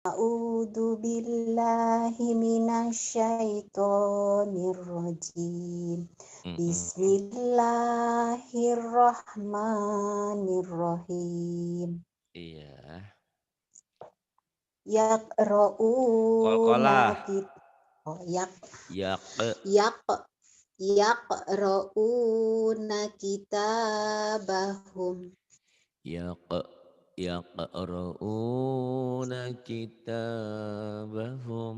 A'udzu billahi minasyaitonir rajim. Bismillahirrahmanirrahim. Iya. Yaqra'una Qalqalah. kit oh yak Yaq. yak yaqra'una kitabahum Yaq. Yaqra'una kitabahum.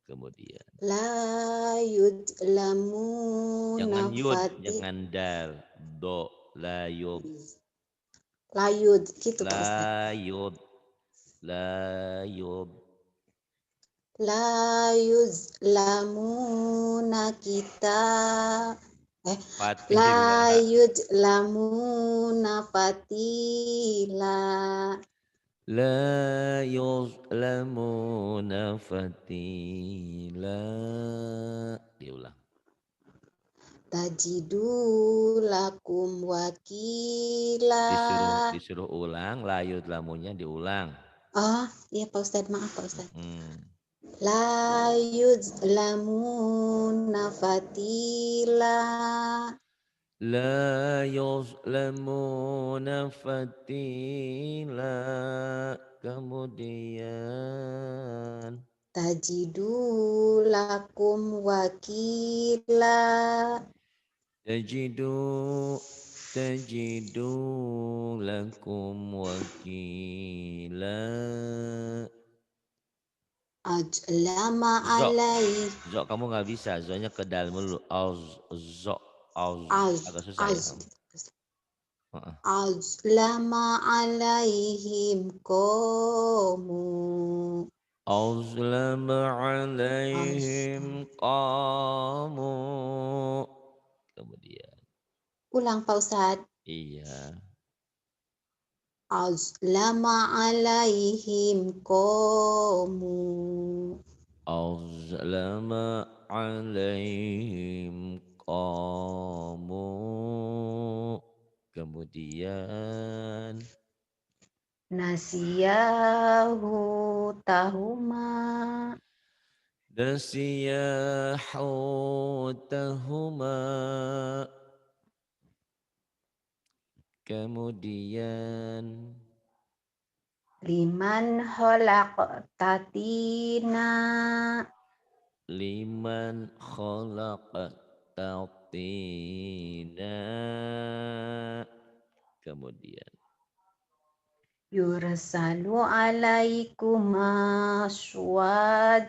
Kemudian. la yudlamuna Jangan yud, fati jangan dal. Do. La yud. layud gitu Pak Ustadz. La yud. La yud. La yuzlamuna kita la Fatila. yuzlamuna fatila La yuzlamuna fatila. Diulang. tajidu lakum wakila. Disuruh ulang, la yuzlamunya diulang. Oh iya Pak Ustadz, maaf Pak Ustadz. La La yuzlamuna fatila yuzlamuna fatila. Kemudian tajidu lakum wakila. tajidu lakum wakila. Ajlama Zok. alaih Zok kamu nggak bisa. Zoknya ke dalam dulu. Zok. az Agak susah ya. az Heeh. azlama alaihim komu Azlama az alaihim qamu. Kemudian. ulang Pak Ustadz. Iya. Azlama alaihim komu Azlama alaihim qamu. Kemudian. nasiyahu tahuma Nasiya hutahuma. Kemudian. liman khalaq tatina Liman khalaq tatina. Kemudian. yursalu alaikuma syuwaj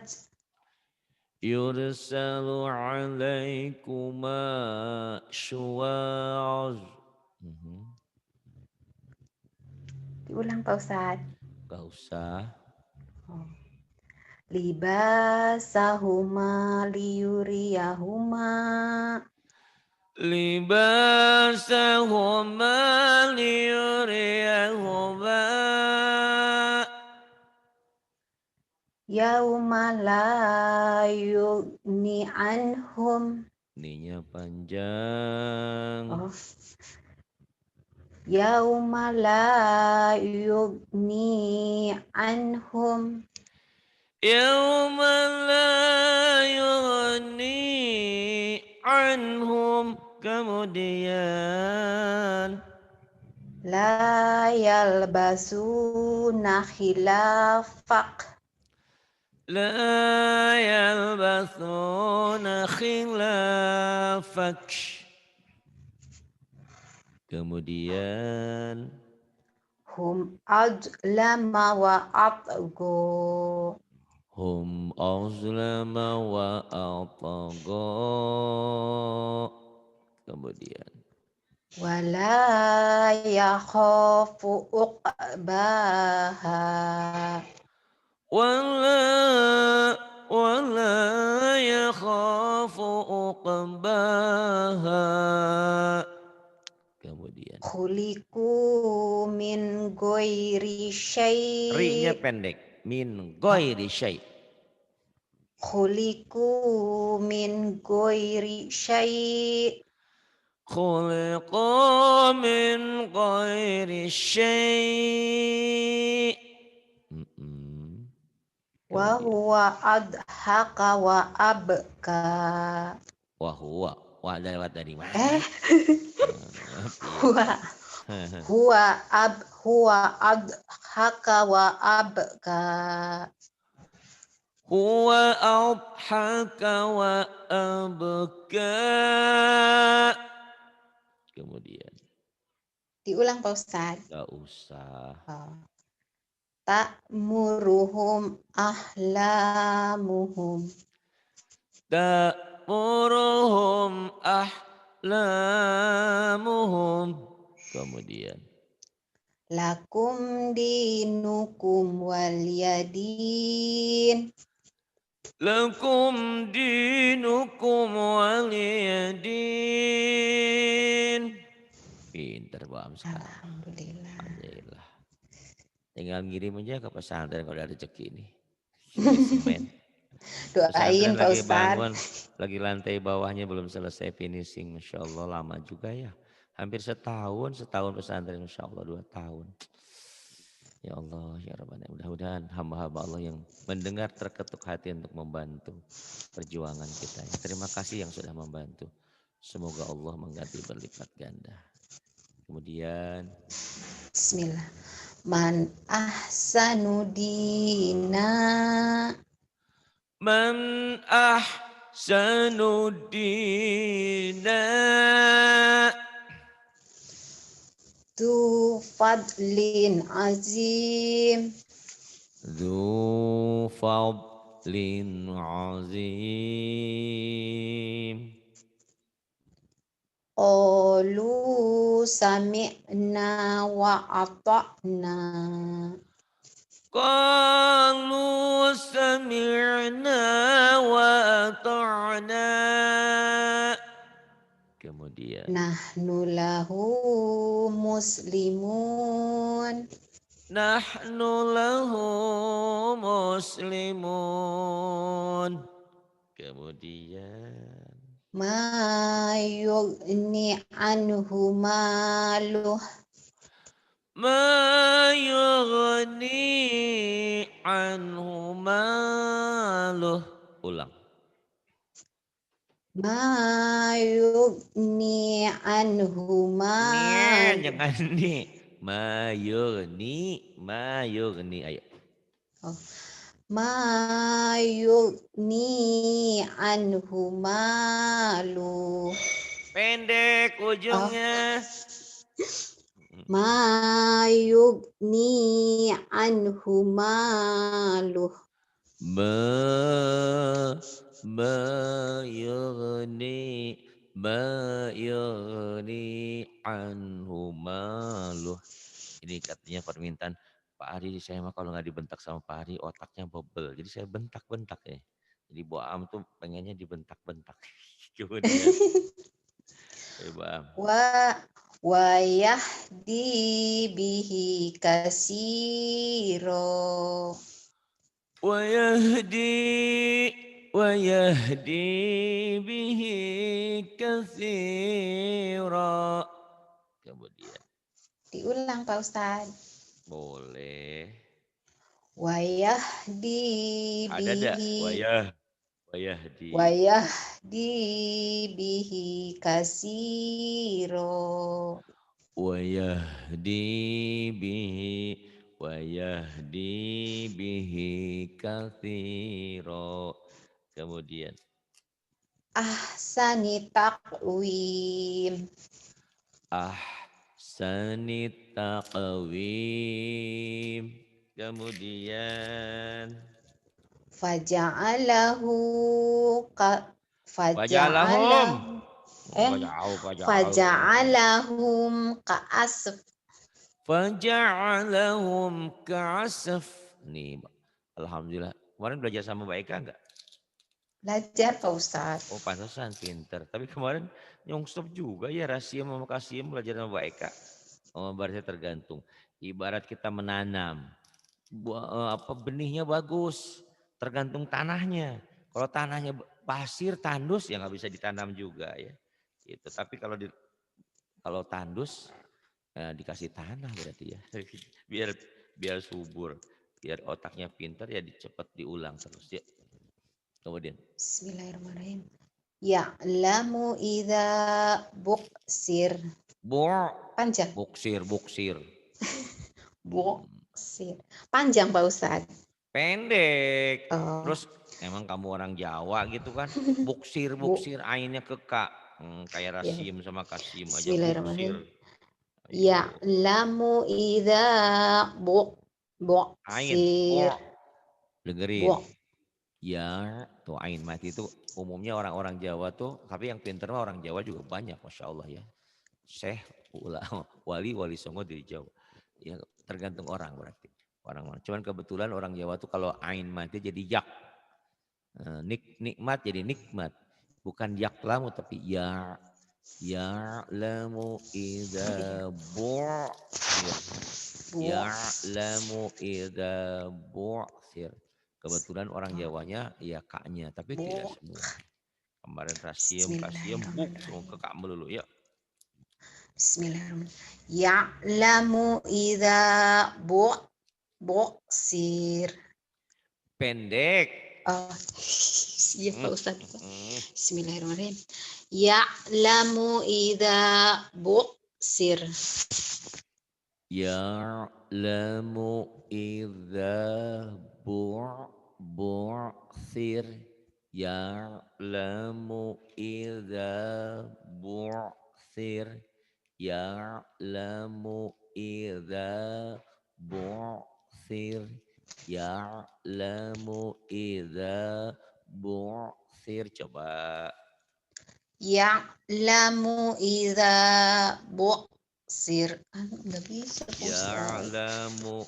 Yursalu alaikuma syuwaz. diulang Pak Ustadz. Gak usah. Libasahuma liyuriyahuma Libasahuma liyuriyahuma. yauma la yugni anhum Ininya panjang. yauma la yugni anhum Yawma la yughni anhum. Kemudian. la yalbasuna khilafak La yalbathuna khilafak. Kemudian. hum ajlama wa atgo Hum azlama wa atagha. Kemudian. wala yakhafu uqbaha Wala yakhafu uqbaha. Kemudian. khuliqu min ghairi Ri-nya syai' pendek. Min ghairi syai'. khuliqu min ghairi syai' Khuliqa min ghairi syai'. Wa Kemudian huwa adhaka wa abka. wahwa. Wah lewat dari mana? Eh, Piye huwa piye. huwa adhaka wa abka. Huwa adhaka wa abka. Kemudian Diulang Pak Ustadz. gak usah. Oh. Ta'muruhum ahlamuhum. Ta'muruhum ahlamuhum. Kemudian Lakum dinukum waliyadin. lakum dinukum waliyadin. Pinter paham sekarang. Alhamdulillah. Alhamdulillah. Tinggal ngirim aja ke pesantren kalau ada rezeki ini. Beli semen. Doain Pesantren Pak lagi Ustadz. bangun, lagi lantai bawahnya belum selesai finishing. Masya Allah lama juga ya. Hampir setahun pesantren, Masya Allah 2 tahun. Ya Allah, ya Rabbana. Mudah-mudahan hamba-hamba Allah yang mendengar terketuk hati untuk membantu perjuangan kita. Terima kasih yang sudah membantu. Semoga Allah mengganti berlipat ganda. Kemudian Bismillah. Man ahsanu dina. man ahsanu dina. Tu fadlin azim. Dzu fadlin azim. Qalu sami'na wa ata'na. Qalu sami'na wa ata'na. Kemudian Nahnu lahu muslimun. nahnu lahu muslimun. Kemudian Ma yughni anhu maluh. ma yughni anhu maluh. Ulang. Ma yughni anhu maluh. Jangan nih. Ma yughni. Ayo. Oh. Ma yughni anhu maluh. Pendek ujungnya. Ma yughni anhu maluh. Yughni anhu maluh. Ini katanya permintaan Pak Ari, saya mah kalau nggak dibentak sama Pak Ari otaknya bobel. Jadi saya bentak-bentak ya. Jadi Bu Am tuh pengennya dibentak-bentak. Kemudian Bu Am. Wa yahdi bihi kasiro. ويهدي به كثيرا. Kemudian Diulang Pak Ustadz. boleh. Wa yahdi Ada dak? bihi. Wayahdi. Wa yahdi bihi kasiro. Wayahdi bihi. Wayahdi bihi kathiro. Kemudian Ahsani taqwim. ahsani taqwim. Kemudian Faja'alahu Fajalahum. Faja'alahum ka'asf. Faja'alahum ka'asaf. Nih, alhamdulillah. Kemarin belajar sama Mbak Eka enggak? Belajar Pak Ustadz. Oh, pantesan pinter. Tapi kemarin nyongstop juga ya Rasim sama Kasim belajar sama Mbak Eka. Oh, barisnya tergantung. Ibarat kita menanam. Benihnya bagus. Tergantung tanahnya. Kalau tanahnya pasir, tandus ya nggak bisa ditanam juga ya. Itu. Tapi kalau tandus dikasih tanah berarti ya. biar subur. Biar otaknya pintar ya cepat diulang terus ya. Kemudian. Bismillahirrahmanirrahim. Ya'lamu idza buksir. Panjang. Buksir. Buksir. Panjang Pak Ustadz. Pendek. Oh. Terus emang kamu orang Jawa gitu kan. Buksir. Ainnya ke K. Kayak Rasim sama Kasim aja buksir. Ya'lamu idza buksir. Dengerin. Ya, tuh ain mati itu umumnya orang-orang Jawa tuh, tapi yang pinter mah orang Jawa juga banyak, Masya Allah ya. Syekh, ulama, wali songo dari Jawa. Ya tergantung orang berarti. Orang-orang. Cuman kebetulan orang Jawa tuh kalau ain mati jadi yak. Nikmat jadi nikmat. Bukan yak lamu tapi ya. Ya lamu idza bu'sir. Ya lamu idza bu'sir. Kebetulan orang Jawanya ya kaknya, tapi tidak semua. Kemarin Rasim, Kasim, buk, semua ke kak melulu ya. Bismillahirrahmanirrahim. Ya'lamu idza buksir. Pendek. Oh, iya Pak Ustadz. Bismillahirrahmanirrahim. Ya'lamu idza buksir. Ya'lamu idza bu'sir. Ya'lamu idza bu'sir. Ya'lamu idza bu'sir. Ya'lamu idza bu'sir. Coba. Ya'lamu idza bu'sir. Enggak bisa. Ya'lamu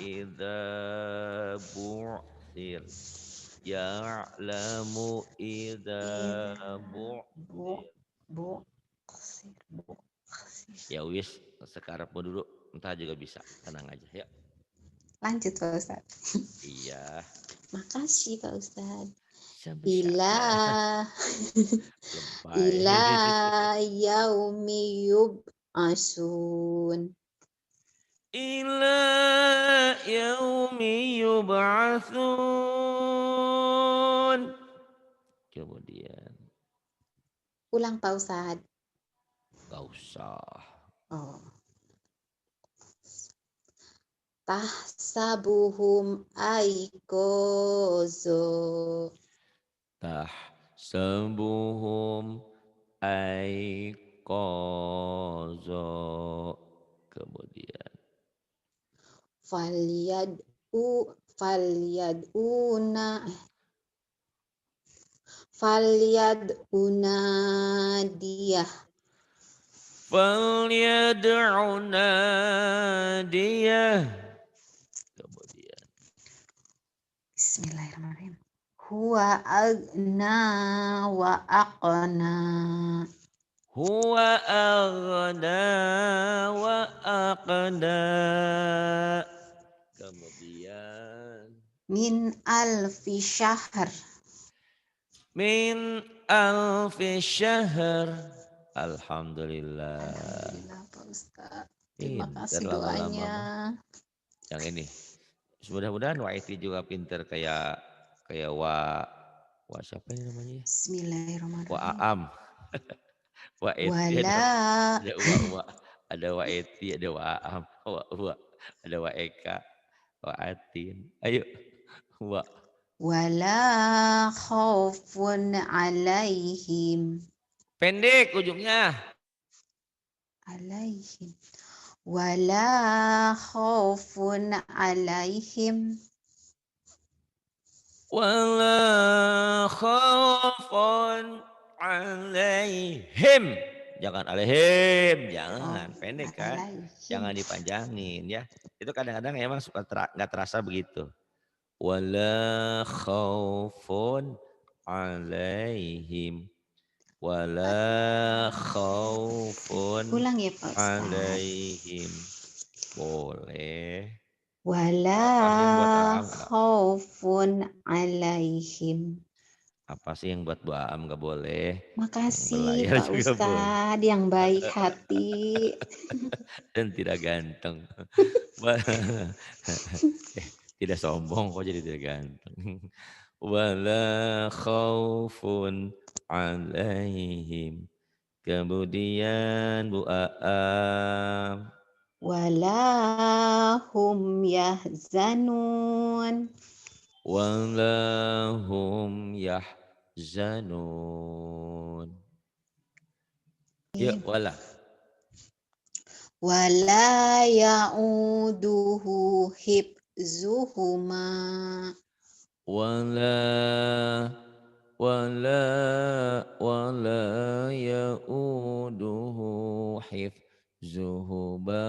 idza bu'sir. Ya'lamu idza bu'sir. Ya wis, sekarang dulu entah juga bisa. Tenang aja ya. Lanjut Pak Ustadz. Iya. Makasih Pak Ustadz. Ila yaumi yub'asun. Ila yaumi yub'atsun. Kemudian. Ulang Pak Ustadz. Gak usah. Oh. Tahsabuhum aikozo. Tahsabuhum aikozo. Kemudian. Falyad'una diyah. Falyad'una diyah. Kemudian. Bismillahirrahmanirrahim. Huwa agna wa aqna. Huwa aghna wa aqna. Kemudian. Min alfi syahr. Min alfi syahr. Alhamdulillah. Alhamdulillah Pak Ustadz. Terima Pinter kasih lama-lama. doanya. Yang ini. Mudah-mudahan Waiti juga pinter kayak wa siapa ini namanya? Bismillahirrahmanirrahim. Wa Aam. Wa Eti ada wa Eti, ada wa Aam, ada wa Eka, wa Atin. Ayo. Wala khaufun alaihim. Pendek ujungnya. Alaihim. Wala khaufun alaihim. Wala khaufun alaihim. Jangan alaihim, jangan. Pendek kan. Alaihim. Jangan dipanjangin ya. Itu kadang-kadang emang suka nggak terasa begitu. Wala khaufun alaihim. Wala khaufun Ulang ya Pak Ustaz. alaihim. Boleh. Wala khaufun alaihim. Apa sih yang buat Bu Aam nggak boleh? Makasih Pak Ustadz yang baik hati. Dan tidak ganteng. Tidak sombong kok jadi tidak ganteng. Wala khaufun alaihim. Kemudian Bu Aam. Wala hum yahzanun. Wala hum yahzanun. Yuk, wala. Wala ya'uduhu hibzuhuma. Wala wala yauduhu hifzuhuma.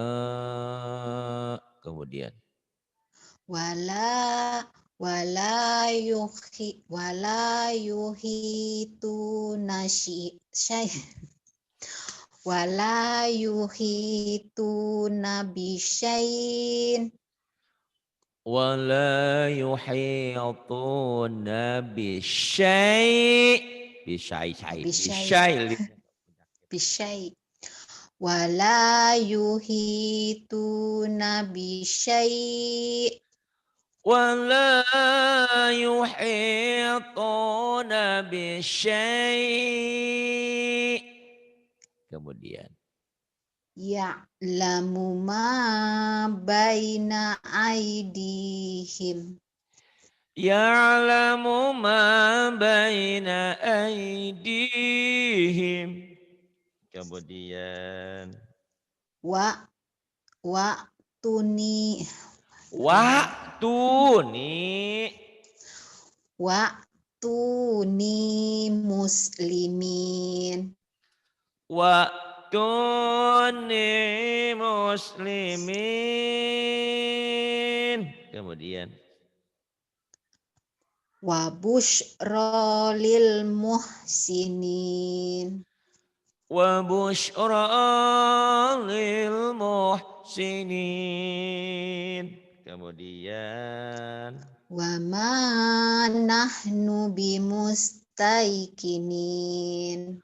Kemudian wala yuhituna wala yuhituna bisyai'in wala yuhituna bisyai' wala yuhituna bisyai' wala yuhituna bisyai'. Kemudian ya'lamu ma baina aydihim ya'lamu ma baina aydihim. Kemudian wa tuni muslimin muslimin. Kemudian wa busyra lil muhsinin wa busyra lil muhsinin. Kemudian wa ma nahnu bimustaikinin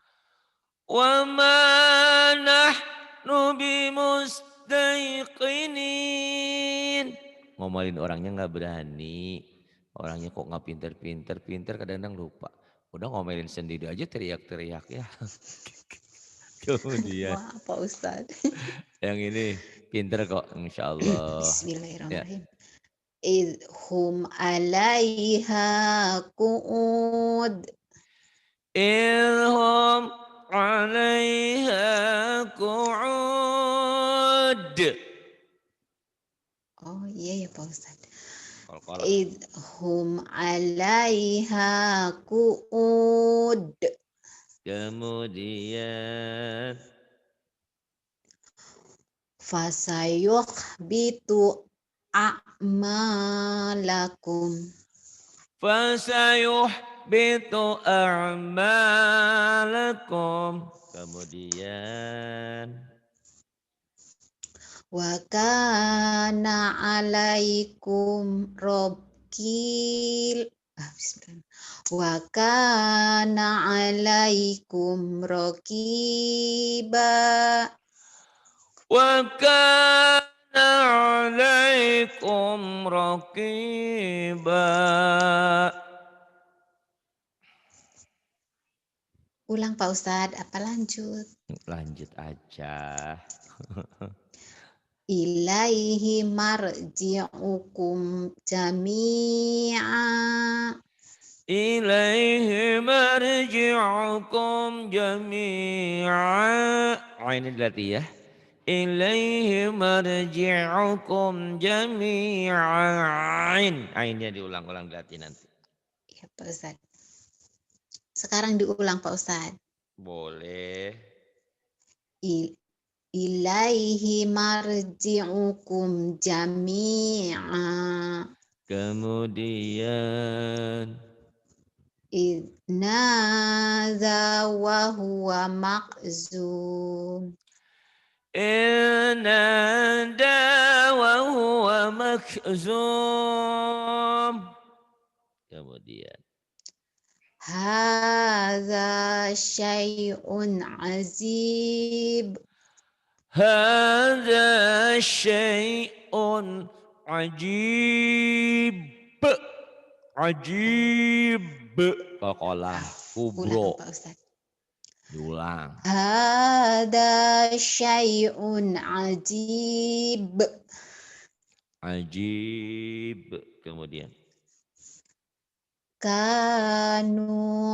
wa ma nahnu bimustaiqinin. Ngomelin orangnya nggak berani. Orangnya kok nggak pinter kadang-kadang lupa. Udah ngomelin sendiri aja teriak-teriak ya. Kemudian wah Pak Ustadz. yang ini pinter kok insya Allah. Bismillahirrahmanirrahim. Idhum alaiha qu'ud Idhum alaiha qu'ud. Oh iya ya Pak Ustadz. Kol-kol. Idhum alaiha qu'ud Kemudian fasayukhbitu a'malakum fasayuhbitu a'malakum. Kemudian wa kana alaikum wa kana alaikum raqiba wa kana alaikum raqiba. Ulang Pak Ustadz, apa lanjut? Lanjut aja. Ilaihi marji'ukum jami'a. Ilaihi marji'ukum jami'a. Ini dilatih ya. Ilaihi marji'ukum jami'ain. Ainnya diulang-ulang dilatih nanti. Ya Pak Ustadz. Sekarang diulang Pak Ustadz. Boleh. Ilaihi marji'ukum jami'a. Kemudian Idnadha wa huwa makzum. Inada wa huwa makzum. Kemudian Hadza syai'un azib. Hadza syai'un syai'un ajib. Ajib. Qalqalah. Ulang Kubro. Pak Ustadz. Diulang. Hada syai'un ajib. Ajib. Kemudian. Kanu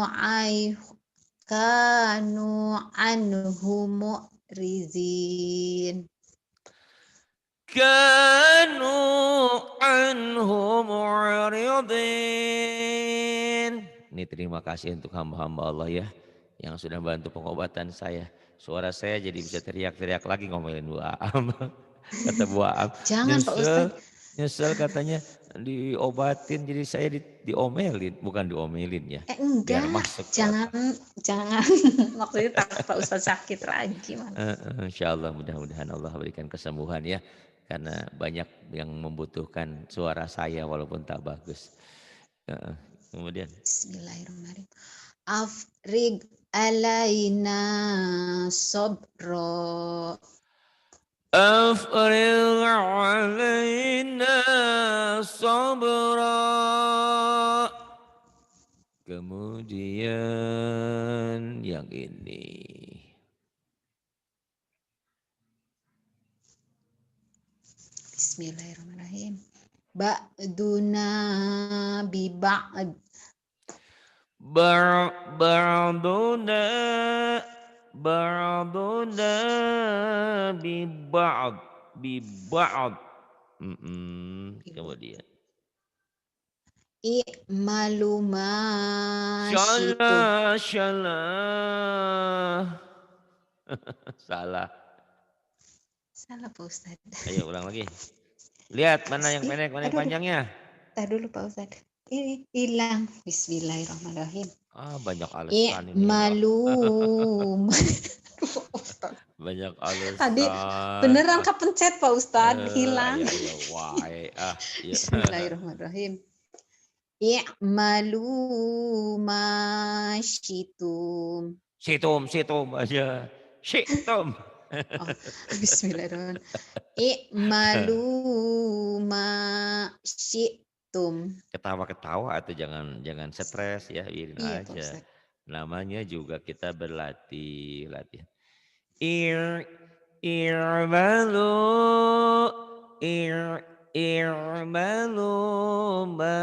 anhu mu'rizin. Kanu anhu mu'ridin. Ini terima kasih untuk hamba-hamba Allah ya, yang sudah bantu pengobatan saya. Suara saya jadi bisa teriak-teriak lagi ngomelin Bu Aam. Kata Bu Aam, Jangan Pak nyesel, Ustadz. nyesel katanya diobatin jadi saya diomelin, bukan diomelin ya. Biar Enggak, masuk ke jangan, otak. jangan. Maksudnya takut Pak Ustadz sakit lagi. Insya Allah mudah-mudahan Allah berikan kesembuhan ya. Karena banyak yang membutuhkan suara saya walaupun tak bagus. Kemudian. Bismillahirrahmanirrahim. Afrig alaina sobro. Afrigh alaina sabra. Kemudian yang ini. Bismillahirrahmanirrahim. Ba'duna bi ba'd. Ba'duna bi ba'd. Bi ba'd. Kemudian. I'malu ma syi'tum. Salah. Salah. Salah Pak Ustadz. Ayo ulang lagi. Lihat mana yang pendek, mana yang Aduh, panjangnya. Tar dulu Pak Ustadz. Ini hilang. Bismillahirrahmanirrahim. Banyak alasan ini. I'malum. Banyak Tadi alasan. beneran kepencet Pak Ustadz. Hilang. Ya, ya. Bismillahirrahmanirrahim. I'malu ma syi'tum. Situm aja. Situm. Oh, bismillahirrahmanirrahim. I'malu ma syi'tum. Ketawa-ketawa atau jangan stres ya, biarin Iya, Pak aja. Ustadz. Namanya juga kita berlatih, latihan. I'malu ma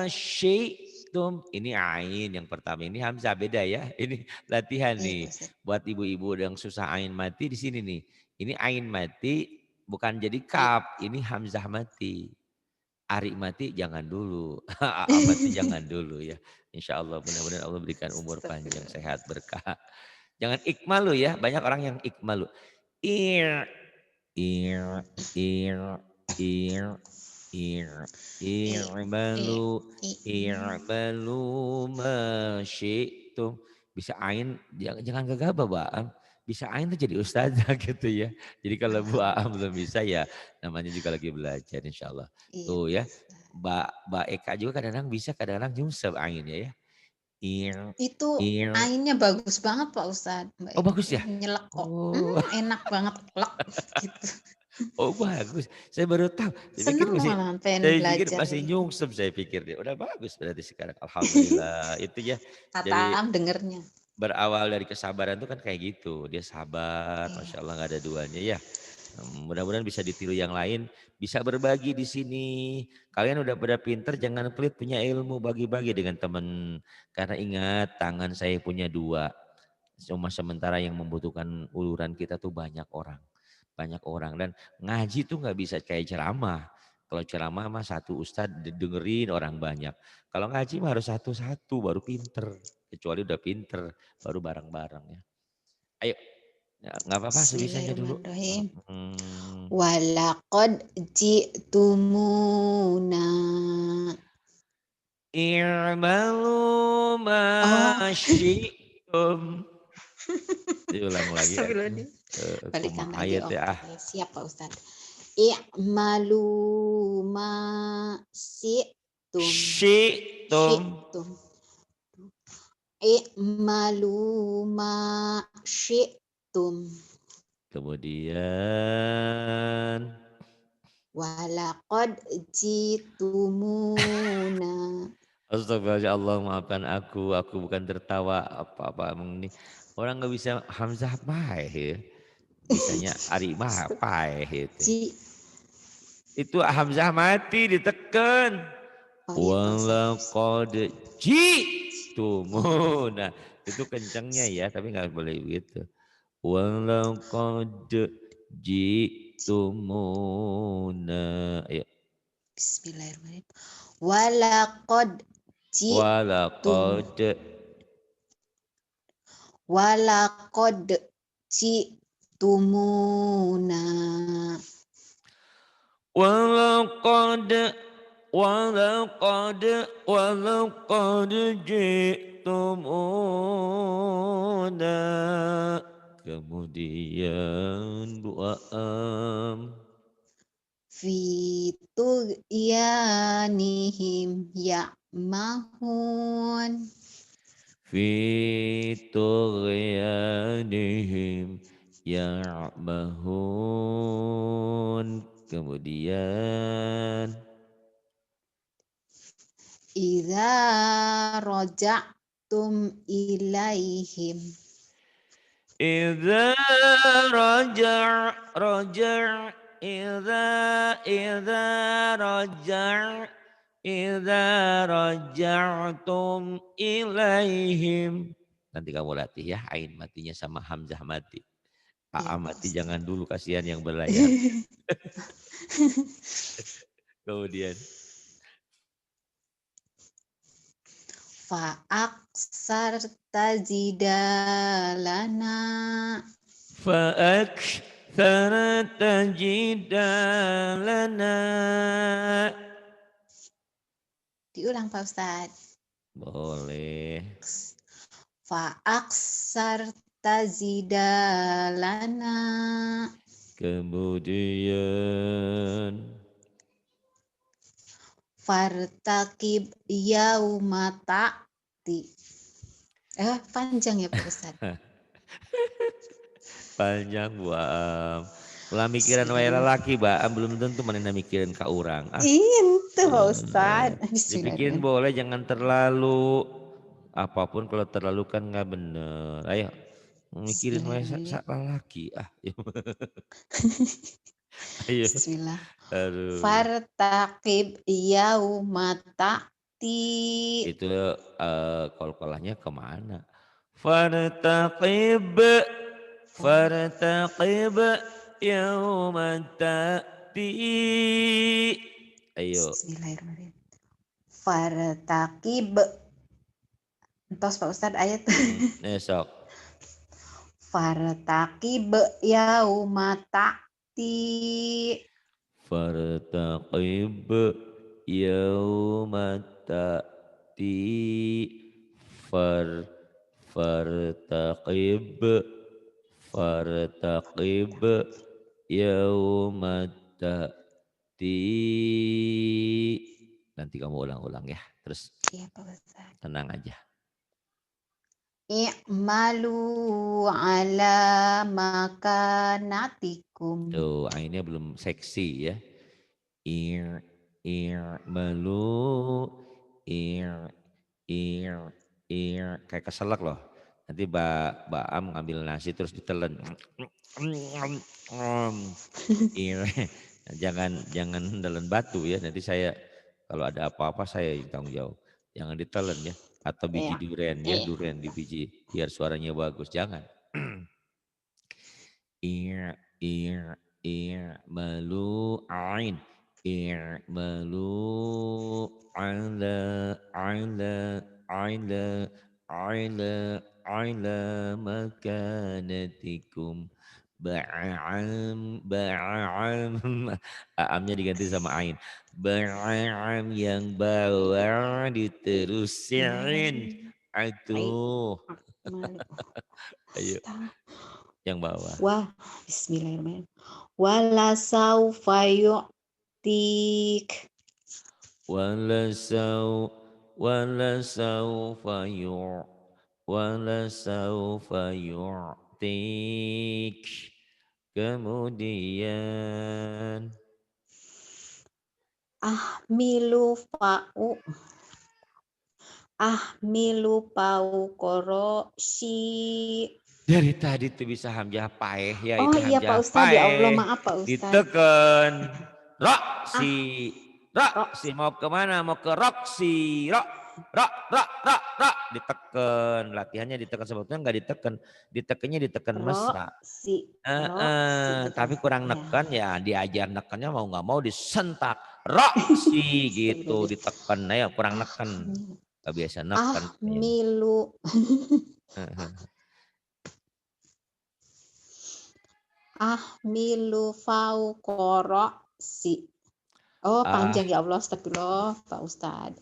syi'tum. Ini ain yang pertama, ini hamzah beda ya. Ini latihan Iya, Pak nih Ustadz. buat ibu-ibu yang susah ain mati di sini nih. Ini ain mati bukan jadi Iya. kaf, ini hamzah mati. Ari mati jangan dulu, mati jangan dulu ya. Insya Allah mudah-mudahan Allah berikan umur panjang, sehat, berkah. Jangan ikmalu ya, banyak orang yang ikmalu. Ir, ir, ir, ir, i'malu masyi'tum. Bisa ain, jangan gegabah Bang. Bisa ain tuh jadi ustazah gitu ya. Jadi kalau Bu Aam belum bisa ya namanya juga lagi belajar insya Allah. Iya, Tuh ya. Mbak Eka juga kadang-kadang bisa, kadang-kadang nyungsep ainnya ya. Itu ainnya bagus banget Pak Ustadz. Mbak Oh Eka bagus ya? nyelek kok. Oh. Enak banget lek gitu. Oh bagus, saya baru tahu. Seneng malah pengen Saya pikir belajar. masih nyungsep, saya pikir dia. Udah bagus berarti sekarang. Alhamdulillah. Itu ya. Jadi Tatam dengernya. berawal dari kesabaran itu kan kayak gitu. Dia sabar, Iya. Masya Allah nggak ada duanya ya. Mudah-mudahan bisa ditiru yang lain. Bisa berbagi di sini. Kalian udah pada pinter, jangan pelit punya ilmu. Bagi-bagi dengan teman. Karena ingat tangan saya punya dua. Cuma sementara yang membutuhkan uluran kita tuh banyak orang. Banyak orang. Dan ngaji tuh nggak bisa kayak ceramah. Kalau ceramah mah satu ustadz dengerin orang banyak. Kalau ngaji mah harus satu-satu baru pinter. Kecuali udah pinter baru bareng-bareng ya. Ayo, ya, nggak apa-apa sebisanya dulu. Bismillahirrahmanirrahim. Walaqad ji'tumuna. I'malu ma syi'tum. Diulang lagi. Balikan lagi. Ayat ya. Siap Pak Ustadz. I'malu ma syi'tum. Syi'tum. I'malu ma syi'tum. Kemudian Walaqad jitumuna. Astagfirullah, maafkan aku bukan tertawa apa-apa emang ini. Orang nggak bisa hamzah paeh ya. Bisanya ari mah paeh itu. Ji. Itu hamzah mati ditekan. Oh iya Pak Ustadz. Walaqad jitumuna. Itu kencangnya ya, tapi nggak boleh begitu. Walaqad jitumuna. Ayo. Bismillahirrahmanirrahim. Walaqad jitum. Walaqad Walaqad jitumuna. walaqad walaqad jitumuna. Kemudian dua Fituyanihim ya'mahun. fi tughyanihim ya'mahun. Kemudian Idza raja'tum ilaihim. idza raja' idza raja'tum ilaihim. Nanti kamu latih ya, ain matinya sama hamzah mati. Iya Aa Pak mati Ustadz. jangan dulu, kasihan yang berlayar. Kemudian Fa'aksarta jidalana. فأكثرت جدالنا. Diulang Pak Ustadz. Boleh. Fa'aksarta jidalana. Kemudian Fartakib yauma ta'ti. Panjang ya Pak Ustadz. panjang buam. Ulah mikiran wae Bismillah. laki Mbak, belum tentu manehna mikirin ka urang. Itu Pak Ustadz. Dipikirin Bismillahirrahmanirrahim. boleh, jangan terlalu. Apapun kalau terlalu kan nggak bener. Ayo mikirin wae Bismillahirrahmanirrahim. laki. Ayo. Bismillah. Aduh. Fartakib yauma ta'ti. Itu kol-kolahnya kemana? Fartaqib yauma ta'ti. Ayo. Bismillahirrahmanirrahim. Fartakib. Entos Pak Ustadz ayat. Esok. Fartakib yauma ta'ti. Fartaqib yauma ta'ti. Fartaqib yauma ta'ti. Nanti kamu ulang-ulang ya. Terus Iya Pak Ustadz. tenang aja. I'malu ala makanatikum. Tuh, ainnya belum seksi ya. I'malu kayak keselak loh. Nanti Baam ngambil nasi terus ditelan. jangan telan batu ya. Nanti saya kalau ada apa-apa saya yang tanggung jawab. Jangan ditelan ya. Atau biji Iya. durian ya, durian di biji biar suaranya bagus. Jangan. I'malu ain. I'malu ala makanatikum. Ba'am aamnya diganti sama ain. Ba'am yang bawah diterusin. Aduh. Ayo yang bawah. Wah, bismillahirrahmanirrahim. Wala saufa yu'tik. Wala saufa yu'tik. Kemudian Ahmilu fa'u Ahmilu fauqa si. Dari tadi tuh bisa hamzah paeh ya, Oh itu iya Pak hamzah Ustadz, ya Allah paeh. maaf Pak Ustadz. Diteken. Ah, Roksi mau kemana? Mau ke Roksi. Diteken. Latihannya diteken, sebetulnya nggak diteken. Ditekennya diteken mesra. ro si gitu. Tapi kurang Ya. neken ya, diajar nekennya mau nggak mau disentak. Roksi gitu, Astagfirullahaladzim. diteken. Ayo kurang neken. Gak biasa neken. Ahmilu Ahmilu fauqa si. Oh Ah, panjang ya Allah, astagfirullah Pak Ustadz.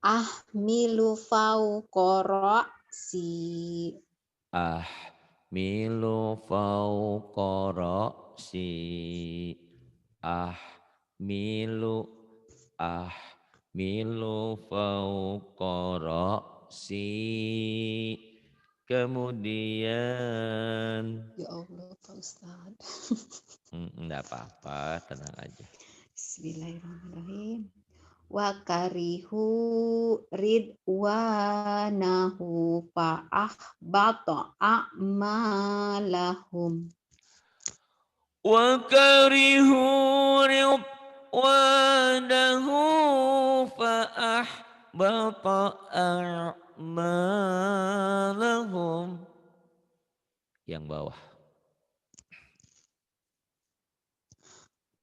Ahmilu fauqa si. milu fauqa ra'si. Milu milu fauqa ra'si. Kemudian Ya Allah Pak Ustadz. enggak apa-apa, tenang aja. Bismillahirrahmanirrahim. Wa karihu ridwanahu fa'ahbata a'malahum. Wa karihu ridwanahu fa'ahbata a'malahum. Yang bawah.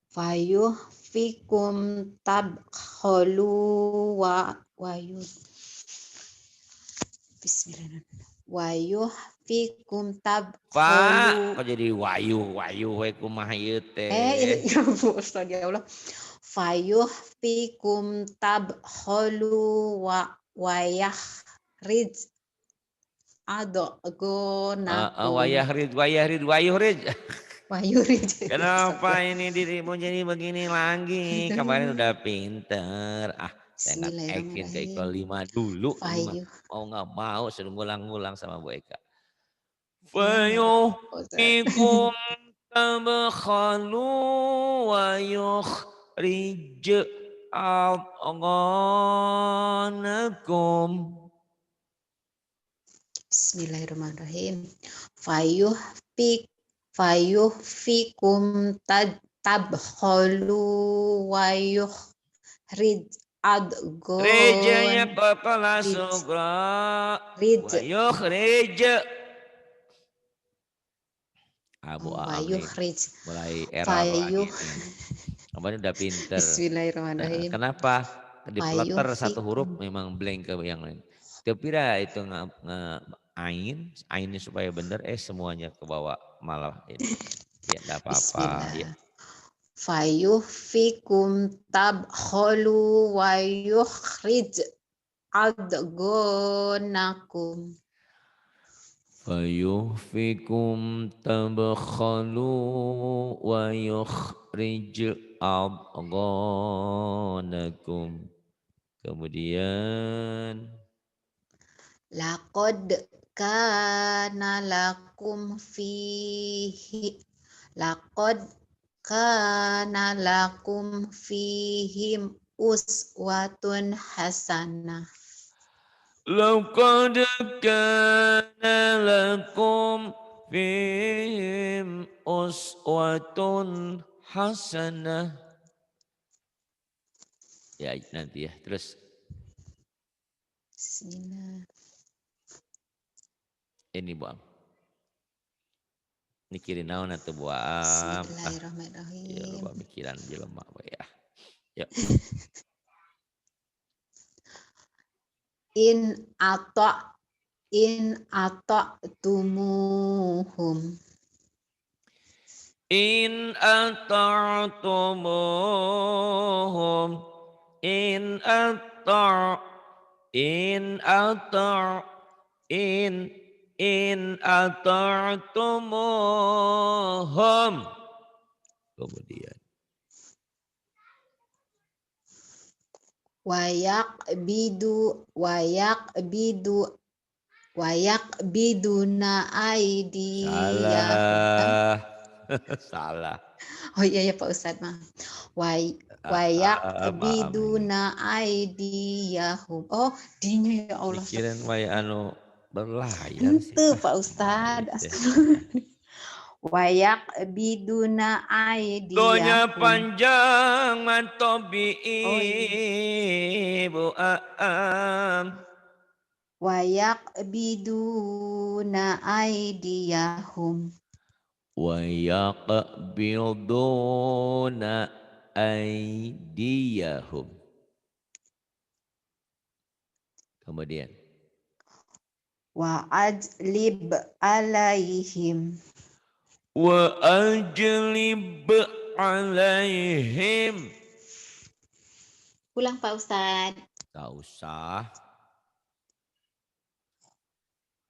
Fayuh fikum tabkholu wayuh. Bismillahirrahmanirrahim. Wayuh fikum tabkholu. Kok jadi wayu we kumaha ieu teh. Ya Ustaz ya Allah. Fayuh fikum tabkholu wayah riz adogonakum. Wayuh rid. Wayuh riz. Kenapa ini dirimu jadi begini lagi? Kemarin udah pinter. Saya nggak action ke Iko 5 dulu. Ini mah mau nggak mau suruh ngulang-ngulang sama Bu Eka. Fayuh fikum tabkhalu wa yukhrij adghanakum. Bismillahirrahmanirrahim. Fayuh fikum tabkholu wa yukhrij Rejanya adgon. qaqala sugra wa yukhrij. Abu Amin mulai error lagi. Kemarin udah pinter. Bismillahirrahmanirrahim. Kenapa? Dipeleter satu huruf memang blank ke yang lain. Kepira itu ainnya supaya benar, semuanya ke bawah malah ini. Ya enggak apa-apa. Ya. Fayuh fikum tabkholu wa yukhrij adgonakum. Fayuh fikum tabkhalu wa yukhrij adghanakum. Kemudian Laqad kana lakum fihi fihim uswatun hasanah. Laqad kana lakum fihim uswatun hasanah. Ya nanti ya, terus. Bismillah. Ini buang. Mikirin naon atuh buang. Bismillahirrahmanirrahim. Ya lupa mikiran jelema we ya. Ya. In ata'tumuhum. In ata'tumuhum. In ata'tumuhum. Kemudian Wayak biduna aidiyahum. salah. Salah. Oh iya ya Pak Ustadz mah. Wayak Maaf. biduna aidiyahum. Oh, dinya ya Allah. Mikirin anu berlayar sih. Ente Pak Ustadz. Astagfirullah. Wayak biduna Donya aidiyahum. panjang mantobi Oh iya. ibu aam. Wayak biduna aidiyahum. Wa yaqbiduna aydiyahum. Kemudian. Wa ajlib alaihim. Wa ajlib alaihim. Pulang Pak Ustadz. Tak usah.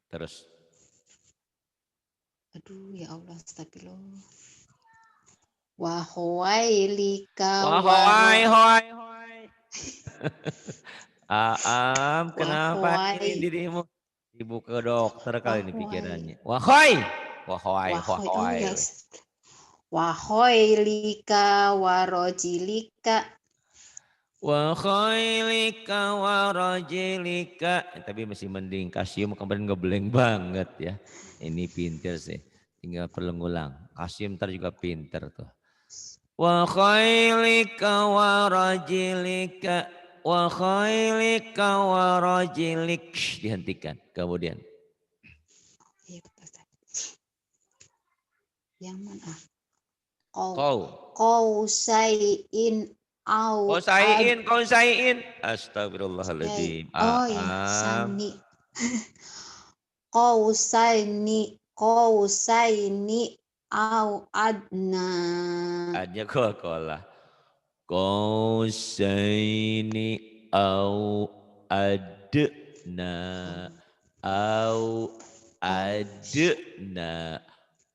Terus. Aduh ya Allah, astagfirullah. Wa huwailika Wahai, hoi, hoi. Aam, kenapa ini Wahai. dirimu? Ibu ke dokter kali ini Wahai. pikirannya. Wahai. Wahai, Wahai. Oh wahai. yes. Wahoilika warojilika. Wa khailika wa rajilika. Tapi masih mending Kasyum kemarin ngeblank banget ya. Ini pinter sih. Tinggal perlu ngulang. Kasyum ntar juga pinter tuh. Wa khailika wa rajilika. Wa khailika wa rajilik. Dihentikan. Kemudian. Yang mana? Kau Sayin au Kau sayin. Astagfirullahaladzim. Oh ya, sani. Kau saini au adna. Adnya kola. Kau saini au adna. Au adna.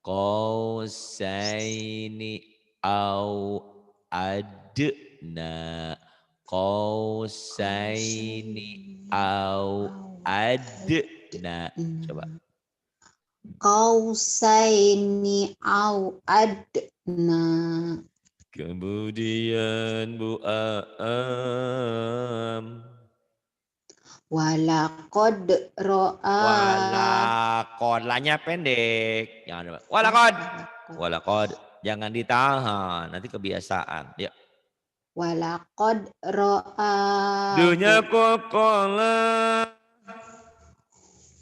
Kau saini au adna. Kau saini au adna. Coba. Kau saini au adna. Kemudian Bu Aam. Walakod ro'a. Walakod-nya pendek. Jangan walakod. Jangan ditahan. Nanti kebiasaan. Ya. Walakod ro'a. Dunya kokola.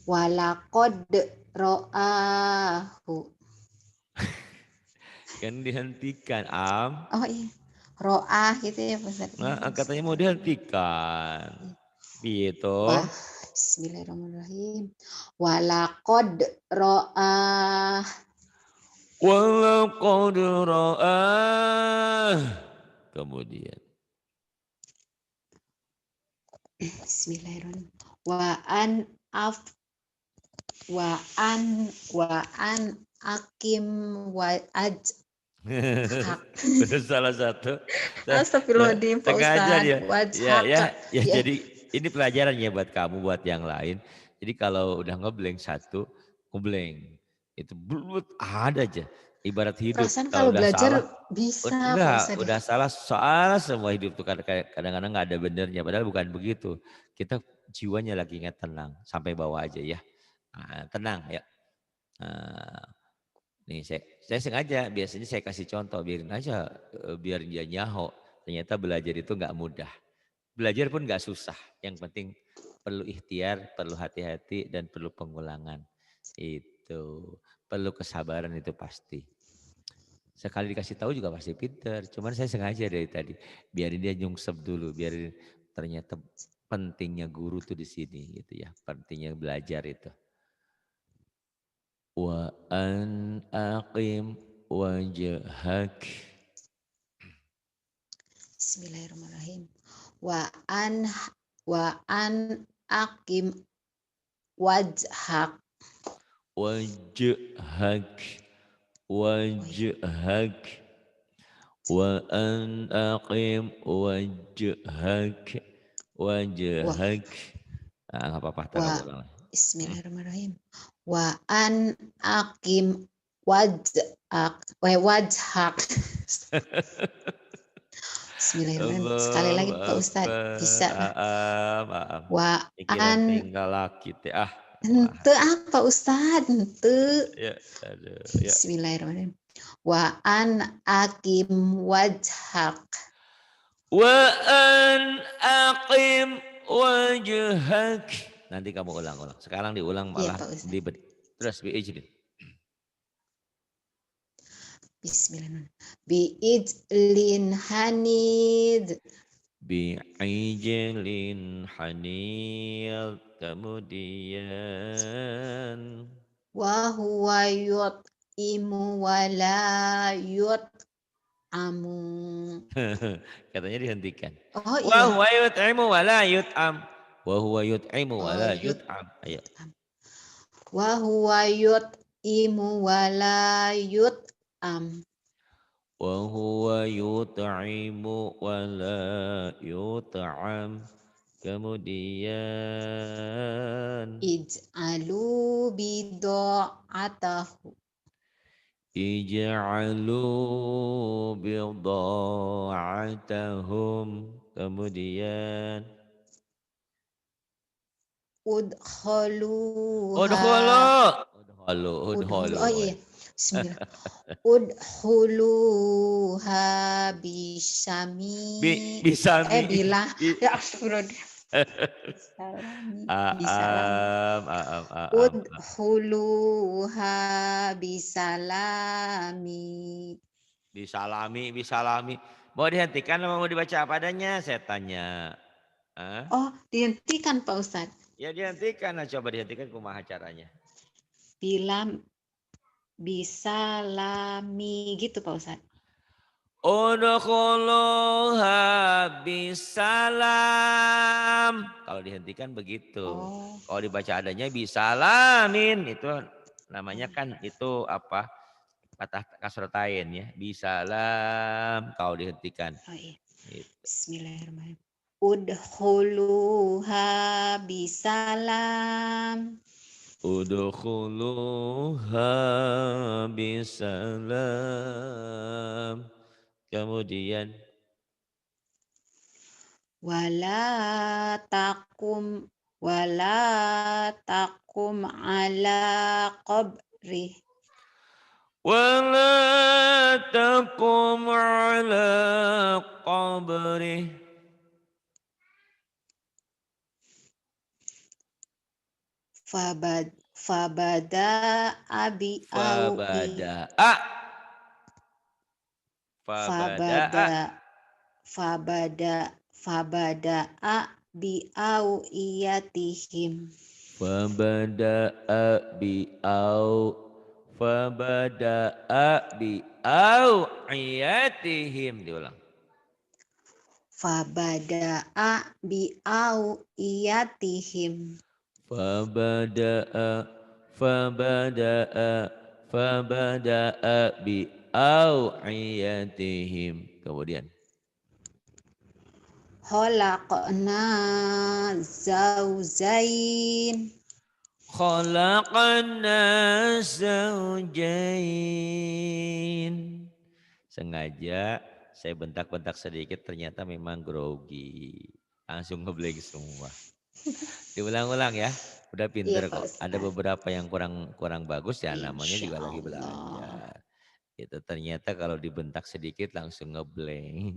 Walakod ro'ahu. Kan dihentikan Am. Oh iya. Ro'ah gitu ya Pak. Nah, katanya mau dihentikan. Gitu. Wah, bismillahirrahmanirrahim. Walakod ro'ah. Walakod ro'ah. Kemudian. Bismillahirrahmanirrahim. Wa an akim wa aj. Betul salah satu. Astagfirullahaladzim Pak Ustadz. Ya, jadi ini pelajaran ya buat kamu, buat yang lain. Jadi kalau udah ngeblank satu, ngeblank. Itu belut ada aja. Ibarat hidup. Perasaan kalau udah belajar salah, bisa. udah salah soal semua hidup tuh kadang-kadang nggak ada benernya. Padahal bukan begitu. Kita jiwanya lagi nggak tenang. Sampai bawah aja ya. Nah, tenang ya. Nih saya sengaja biasanya saya kasih contoh biarin aja biar dia nyaho. Ternyata belajar itu nggak mudah. Belajar pun nggak susah. Yang penting perlu ikhtiar, perlu hati-hati dan perlu pengulangan. Itu perlu kesabaran itu pasti. Sekali dikasih tahu juga pasti pinter. Cuman saya sengaja dari tadi biarin dia nyungsep dulu, biarin ternyata pentingnya guru tuh di sini gitu ya. Pentingnya belajar itu. Wa an aqim wajhak. Bismillahirrahmanirrahim. Wa an aqim wajhak. Wajhak. Wa an aqim wajhak. Nah, enggak apa-apa taruh ulang. Bismillahirrahmanirrahim. Wa an aqim wajhak. Bismillahirrahmanirrahim. Sekali lagi Pak Allahu Ustadz. Bisa lah. Maaf. Wa Pikiran an tinggal laki teh ah. Wah, ente apa Ustadz? Ente. ya, aduh, ya. Bismillahirrahmanirrahim. Wa an akim wajhak. Wa an aqim wajhak. Nanti kamu ulang-ulang. Sekarang diulang Iya malah Pak Ustadz. libet. Terus biijlin. Bismillahirrahmanirrahim. Biijlin hanid. Bi'ijlin hanil. Kemudian Wa huwa yut'imu wa la yut'amu. katanya dihentikan. Oh Wa iya. huwa yut'imu wa la yut'am. Wa huwa yut'imu wa la yut'am. Ayo. Wa huwa yut'imu wa la yut'am. Wa huwa yut'imu wa la yut'am. Kemudian Ij'alu bida'atahu. ij'alu bida'atahum. Kemudian Udkhuluha. Udkhulu. Oh iya. Bismillah. Udkhuluha bisami. Bisami. Bila. Ya astagfirullah. Udkhuluha bisalami. Bisalami. Mau dihentikan atau mau dibaca apa adanya? Saya tanya. Oh, dihentikan Pak Ustadz. Ya dihentikan. Nah, coba dihentikan kumaha caranya. Bisalami gitu Pak Ustadz. Udkhuluha bisalam. Kalau dihentikan begitu. Oh. Kalau dibaca adanya bisalamin. Itu namanya kan itu apa? Patah kasrotain ya. Bisalam. Kalau dihentikan. Oh iya. Gitu. Bismillahirrahmanirrahim. Udkhuluha bisalam. Udkhuluha bisalam. Kemudian wala takum ala qabri. wala takum ala qabri. Fabada abi fabada'a bi awiyatihim. Fabada'a bi awiyatihim. Diulang. Fabada'a bi awiyatihim. Fabada'a bi awiyatihim. Kemudian Khalaqna zawjain. Sengaja saya bentak-bentak sedikit, ternyata memang grogi. Langsung ngeblank semua. Diulang-ulang ya. Udah pinter kok. Ada beberapa yang kurang bagus ya, namanya juga lagi belajar. Itu ternyata kalau dibentak sedikit langsung ngeblank.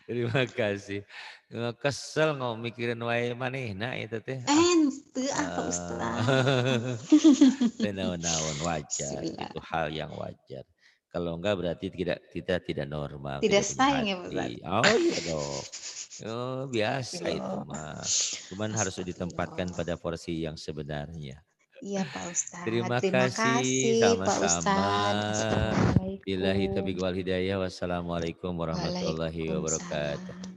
Terima kasih. Kesel ngomong mikirin wae manehna itu teh. Ente apa Ustaz? Naon wajar. Itu hal yang wajar. Kalau enggak berarti kita tidak normal. Tidak sayang ya Ustaz? Oh iya dong. Oh, biasa itu mah. Cuman harus ditempatkan pada porsi yang sebenarnya. Iya Pak Ustadz. Terima kasih sama-sama. Billahi taufiq wal hidayah. Wassalamualaikum warahmatullahi wabarakatuh.